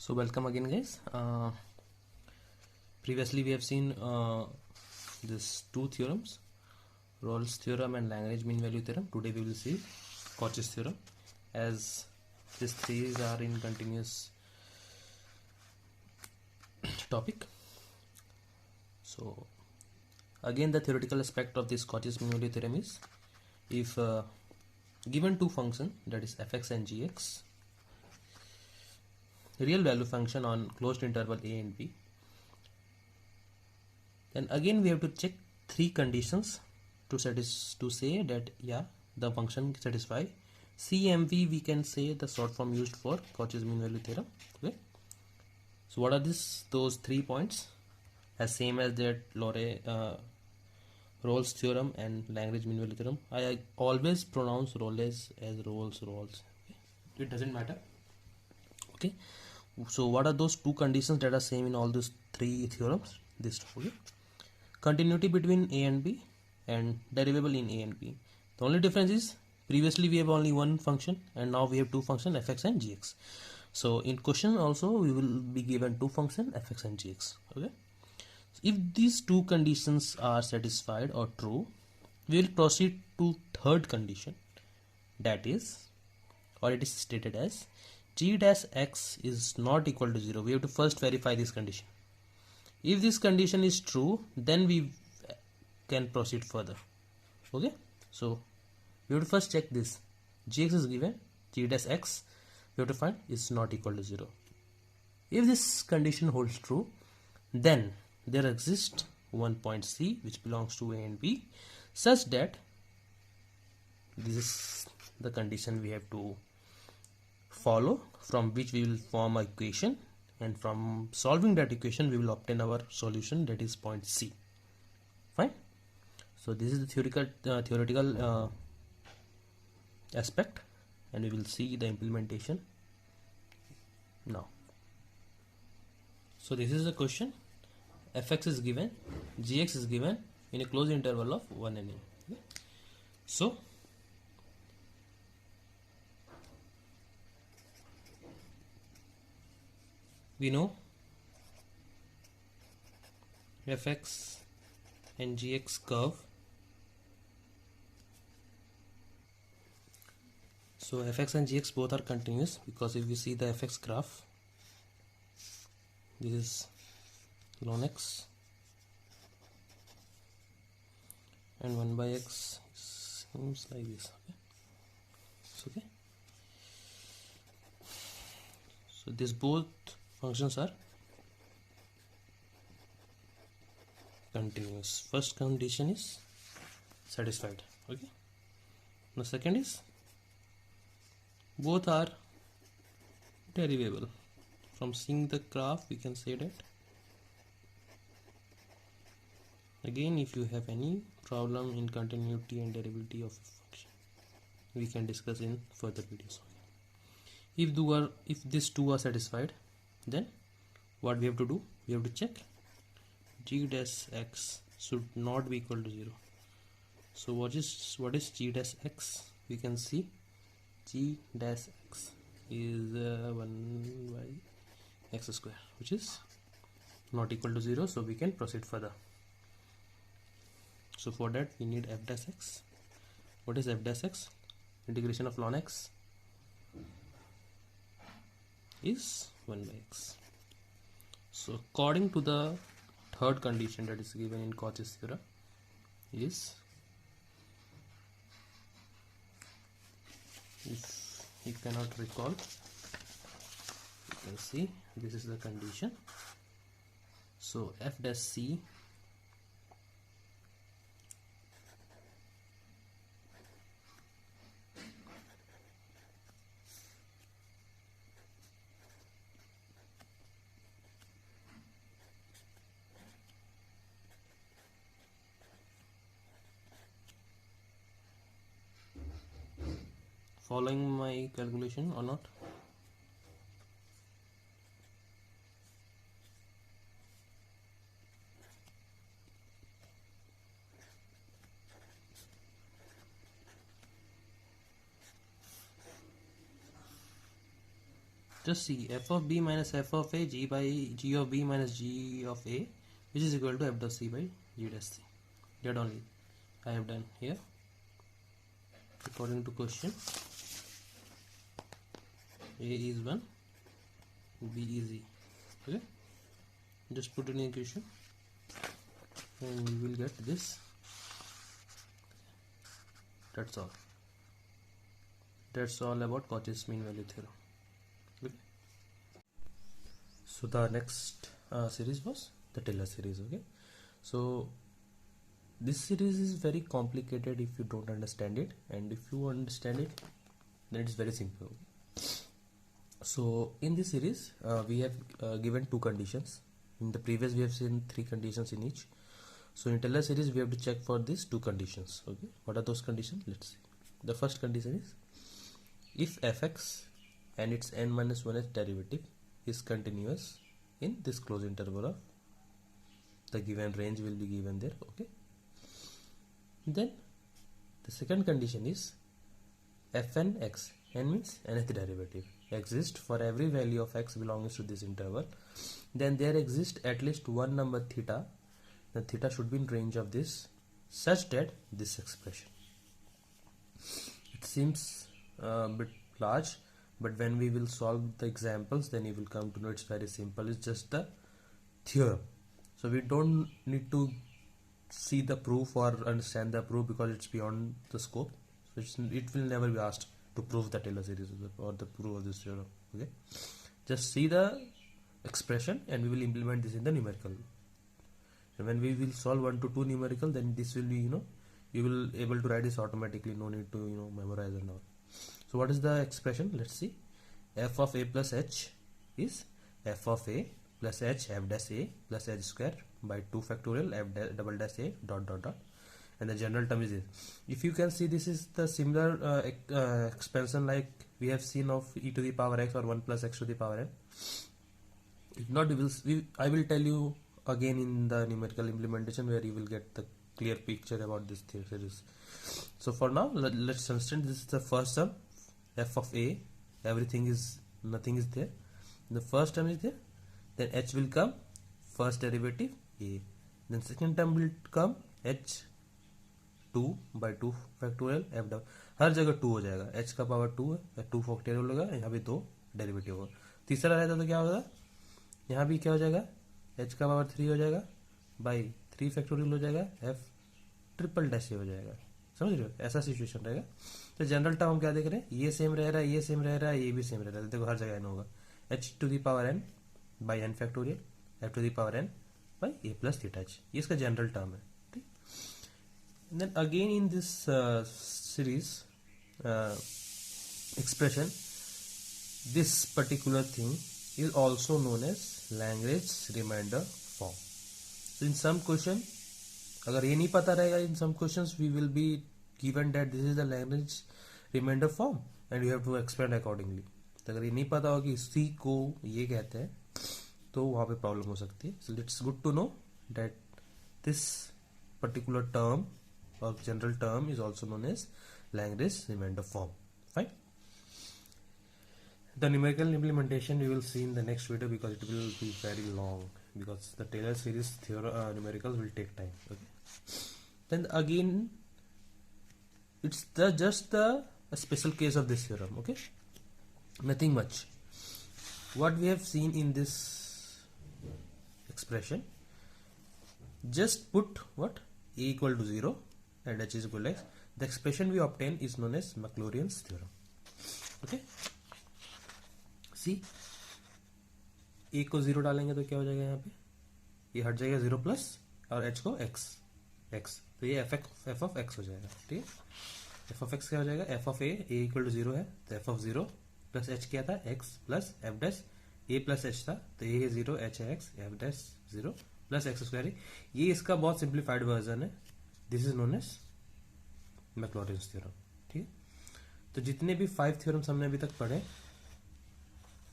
So welcome again, guys. Previously we have seen this two theorems, Rolle's theorem and Lagrange mean value theorem. Today we will see Cauchy's theorem, as these three are in continuous topic. So again, the theoretical aspect of this Cauchy's mean value theorem is, if given two functions, that is fx and gx, real value function on closed interval a and b, then again we have to check three conditions to say that the function satisfy CMV. We can say the short form used for Cauchy's mean value theorem. Okay, so what are those 3 points? As same as that Rolle's theorem and Lagrange mean value theorem. I always pronounce Rolle's as Rolle's. Okay? It doesn't matter. Okay, so what are those two conditions that are same in all these three theorems? This two. Okay? Continuity between a and b and derivable in a and b. The only difference is previously we have only one function and now we have two functions fx and gx. So in question also we will be given two functions fx and gx. Okay, so if these two conditions are satisfied or true, we will proceed to third condition, that is, or it is stated as g dash x is not equal to 0. We have to first verify this condition. If this condition is true, then we can proceed further. Okay, so we have to first check this. Gx is given, g dash x we have to find is not equal to 0. If this condition holds true, then there exists one point C which belongs to a and b, such that this is the condition we have to follow, from which we will form an equation, and from solving that equation we will obtain our solution, that is point C. Fine. So this is the theoretical aspect, and we will see the implementation now. So this is the question. Fx is given, gx is given in a closed interval of 1 and n. Okay. So we know fx and gx curve. So fx and gx both are continuous, because if we see the fx graph, this is ln x and 1 by x seems like this. Okay. So, okay, so these both functions are continuous. First condition is satisfied. Okay, the second is both are derivable. From seeing the graph we can say that. Again, if you have any problem in continuity and derivability of a function, we can discuss in further videos. If these two are satisfied, then what we have to do? We have to check g dash x should not be equal to 0. So what is g dash x? We can see g dash x is 1 by x square, which is not equal to 0. So we can proceed further. So for that we need f dash x. What is f dash x? Integration of ln x is 1 by x. So according to the third condition that is given in Cauchy's theorem is, if you cannot recall, you can see this is the condition. So f dash c following my calculation or not? Just see f of b minus f of a g by g of b minus g of a, which is equal to f dot c by g dash c. That only I have done here according to question. A is 1, b is e. Okay, just put it in equation and we will get this. That's all. That's all about Cauchy's mean value theorem. Okay. So the next series was the Taylor series. Okay, so this series is very complicated if you don't understand it, and if you understand it, then it's very simple. So in this series we have given two conditions. In the previous we have seen three conditions in each. So in Taylor series we have to check for these two conditions. Okay, what are those conditions? Let's see. The first condition is if fx and its n minus 1th derivative is continuous in this closed interval of the given range will be given there. Okay, then the second condition is fn x, n means nth derivative, exists for every value of x belongs to this interval, then there exists at least one number theta, the theta should be in range of this such that this expression. It seems a bit large, but when we will solve the examples then you will come to know it's very simple. It's just the theorem, so we don't need to see the proof or understand the proof because it's beyond the scope. So it will never be asked to prove the Taylor series or the proof of this theorem. Okay, just see the expression and we will implement this in the numerical. And when we will solve 1 to 2 numerical, then this will be, you will able to write this automatically, no need to memorize and all. So what is the expression? Let's see. F of a plus h is f of a plus h f dash a plus h square by 2 factorial f double dash a dot dot dot, and the general term is this. If you can see, this is the similar expansion like we have seen of e to the power x or 1 plus x to the power n. If not, I will tell you again in the numerical implementation where you will get the clear picture about this series. So for now, let's understand this is the first term, f of a, nothing is there, the first term is there, then h will come, first derivative a, then second term will come h 2 by 2 factorial f double, हर जगह 2 हो जाएगा, h का power 2 है, 2 factorial होगा, यहाँ भी 2 derivative होगा, तीसरा रहता तो क्या होगा, यहाँ भी क्या हो जाएगा, h का पावर 3 हो जाएगा बाई 3 फैक्टोरियल हो जाएगा, f ट्रिपल डैश हो जाएगा, समझ रहे हो, ऐसा सिचुएशन रहेगा. तो जनरल टर्म हम क्या देख रहे हैं, ये सेम रह रहा है, ये सेम रह रहा है, ये भी सेम रह रहा है, देखो हर जगह n होगा, h to the power n by n factorial f to the power n by a plus theta h, ये इसका जनरल टर्म है. ठीक, then again in this series expression, this particular thing is also known as Lagrange remainder form. So in some question, अगर ये नहीं पता रहेगा, in some questions we will be given that this is the Lagrange remainder form and you have to expand accordingly. तो अगर ये नहीं पता होगा कि C को ये कहते हैं तो वहाँ पे प्रॉब्लम हो सकती है. So it's good to know that this particular term or general term is also known as Lagrange remainder form. Fine. The numerical implementation we will see in the next video because it will be very long, because the Taylor series numericals will take time. Okay. Then again, it's just a special case of this theorem. Okay, nothing much. What we have seen in this expression, just put what, a equal to 0 and h is equal to x. The expression we obtain is known as Maclaurin's theorem. Okay. सी ए को 0 डालेंगे तो क्या हो जाएगा, यहाँ पे ये हट जाएगा 0 प्लस और h को x, तो ये f ऑफ x हो जाएगा. ठीक है, f ऑफ x क्या हो जाएगा, f of a equal to 0 है तो f ऑफ 0 प्लस h क्या था, x plus f dash a plus h था, तो ये 0 h है x, f dash 0 plus x square. ये इसका बहुत सिंप्लीफाइड वर्जन है. This is known as Maclaurin's theorem. ठीक है, तो जितने भी 5 थ्योरम्स हमने अभी तक पढ़े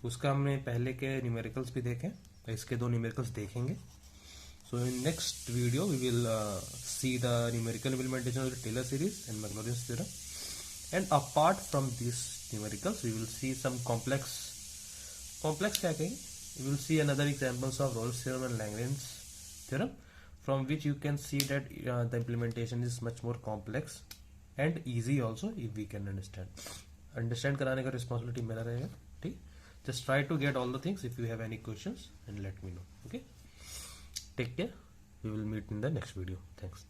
उसका हमने पहले के न्यूमेरिकल्स भी देखे, इसके 2 न्यूमेरिकल्स देखेंगे. So in next video we will see the numerical implementation of the Taylor series and Maclaurin's theorem, and apart from this numericals we will see some complex complex क्या कहेंगे? You will see another examples of Rolle's theorem and Lagrange's theorem, from which you can see that the implementation is much more complex and easy also if we can understand कराने का responsibility मेरा रहेगा. ठीक, just try to get all the things. If you have any questions and let me know. Okay, take care, we will meet in the next video. Thanks.